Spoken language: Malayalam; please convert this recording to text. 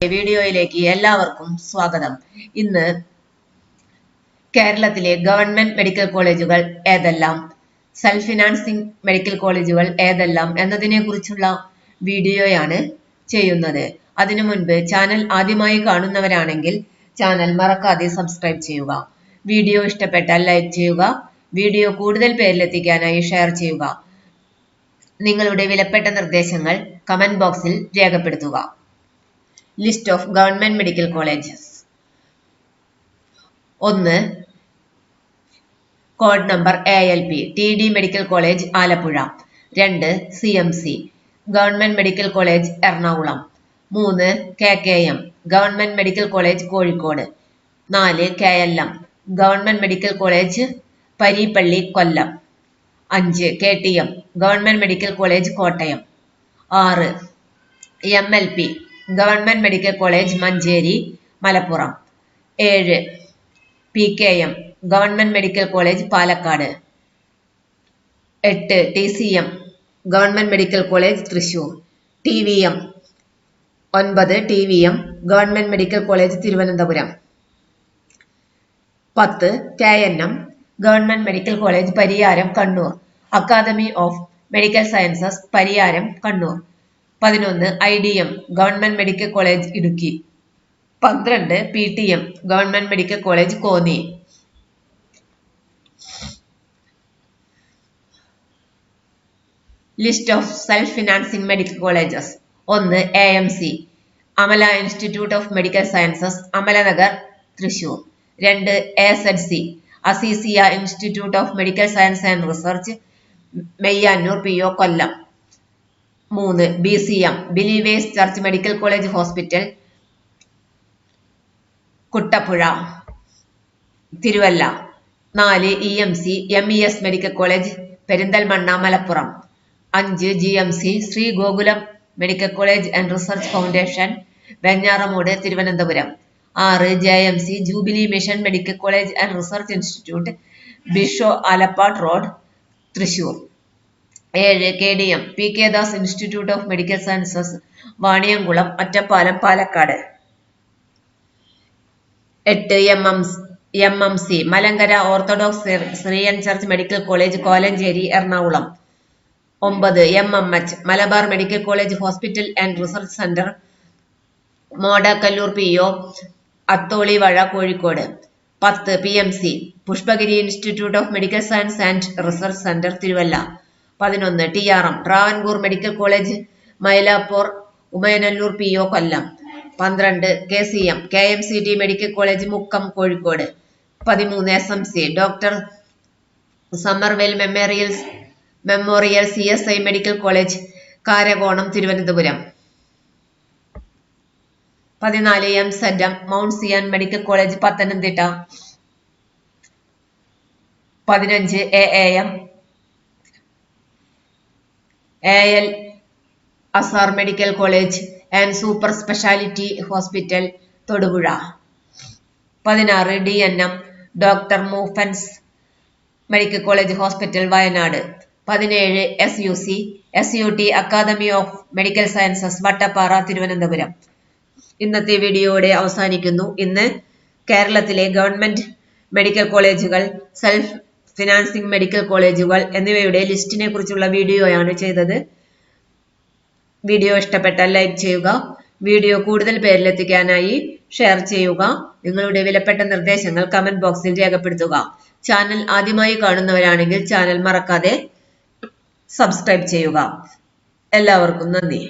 വീഡിയോയിലേക്ക് എല്ലാവർക്കും സ്വാഗതം. ഇന്ന് കേരളത്തിലെ ഗവൺമെന്റ് മെഡിക്കൽ കോളേജുകൾ ഏതെല്ലാം, സെൽഫ് ഫിനാൻസിംഗ് മെഡിക്കൽ കോളേജുകൾ ഏതെല്ലാം എന്നതിനെ കുറിച്ചുള്ള വീഡിയോയാണ് ചെയ്യുന്നത്. അതിനു മുൻപ് ചാനൽ ആദ്യമായി കാണുന്നവരാണെങ്കിൽ ചാനൽ മറക്കാതെ സബ്സ്ക്രൈബ് ചെയ്യുക. വീഡിയോ ഇഷ്ടപ്പെട്ടാൽ ലൈക്ക് ചെയ്യുക. വീഡിയോ കൂടുതൽ പേരിലെത്തിക്കാനായി ഷെയർ ചെയ്യുക. നിങ്ങളുടെ വിലപ്പെട്ട നിർദ്ദേശങ്ങൾ കമന്റ് ബോക്സിൽ രേഖപ്പെടുത്തുക. List of government medical colleges. 1. Code number ALP TD medical college Alappuzha. 2. CMC government medical college Ernakulam. 3. KKM government medical college Kozhikode. 4. KLM government medical college Parippally Kollam. 5. KTM government medical college Kottayam. 6. MLP government medical college Manjeri Malappuram. 7. PKM government medical college Palakkad. 8. TCM government medical college Thrissur. 9. TVM government medical college Thiruvananthapuram. 10. KNM government medical college Pariyaram Kannur. Academy of medical sciences Pariyaram Kannur. 11. IDM government medical college Idukki. 12. PTM government medical college Konni. List of self financing medical colleges. 1. AMC Amala institute of medical sciences Amalanagar Thrissur. 2. AZC Azeezia institute of medical science and research Meyyannoor PO Kollam. 3. BCM believers church medical college hospital Kuttappuzha Thiruvalla. 4. EMC MES medical college Perinthalmanna Malappuram. 5. GMC Sree Gokulam medical college and research foundation Venjaramoodu Thiruvananthapuram. 6. JMC jubilee mission medical college and research institute bishop Alappat road Thrissur. 7. KDM PK Das institute of medical sciences Vaniyamkulam Ottapalam Palakkad. 8. MMC Malankara orthodox Syrian church medical college Kolenchery Ernakulam. 9. MMH Malabar medical college hospital and research centre Modakkallur PO അത്തോളിവഴ Kozhikode. 10. PMC Pushpagiri institute of medical science and research centre Thiruvalla. 11. TRM Travancore medical college Mylapore Umayanalloor PO Kollam. 12. KCM KMCT medical college Mukkam Kozhikode. 13. SMC doctor Somervell memorial CSI medical college Karakonam Thiruvananthapuram. 14. MZM mount Zion medical college Pathanamthitta. 15. AAM AL Azhar medical college and super speciality hospital Thodupuzha. 16. DNM doctor Moopen's medical college hospital Wayanad. 17. SUT academy of medical sciences Vattappara Thiruvananthapuram. ഇന്നത്തെ വീഡിയോയുടെ അവസാനിക്കുന്നു. ഇന്ന് കേരളത്തിലെ ഗവൺമെന്റ് മെഡിക്കൽ കോളേജുകൾ, സെൽഫ് ഫിനാൻസിംഗ് മെഡിക്കൽ കോളേജുകൾ എന്നിവയുടെ ലിസ്റ്റിനെ കുറിച്ചുള്ള വീഡിയോയാണ് ചെയ്തത്. വീഡിയോ ഇഷ്ടപ്പെട്ടാൽ ലൈക്ക് ചെയ്യുക. വീഡിയോ കൂടുതൽ പേരിലെത്തിക്കാനായി ഷെയർ ചെയ്യുക. നിങ്ങളുടെ വിലപ്പെട്ട നിർദ്ദേശങ്ങൾ കമന്റ് ബോക്സിൽ രേഖപ്പെടുത്തുക. ചാനൽ ആദ്യമായി കാണുന്നവരാണെങ്കിൽ ചാനൽ മറക്കാതെ സബ്സ്ക്രൈബ് ചെയ്യുക. എല്ലാവർക്കും നന്ദി.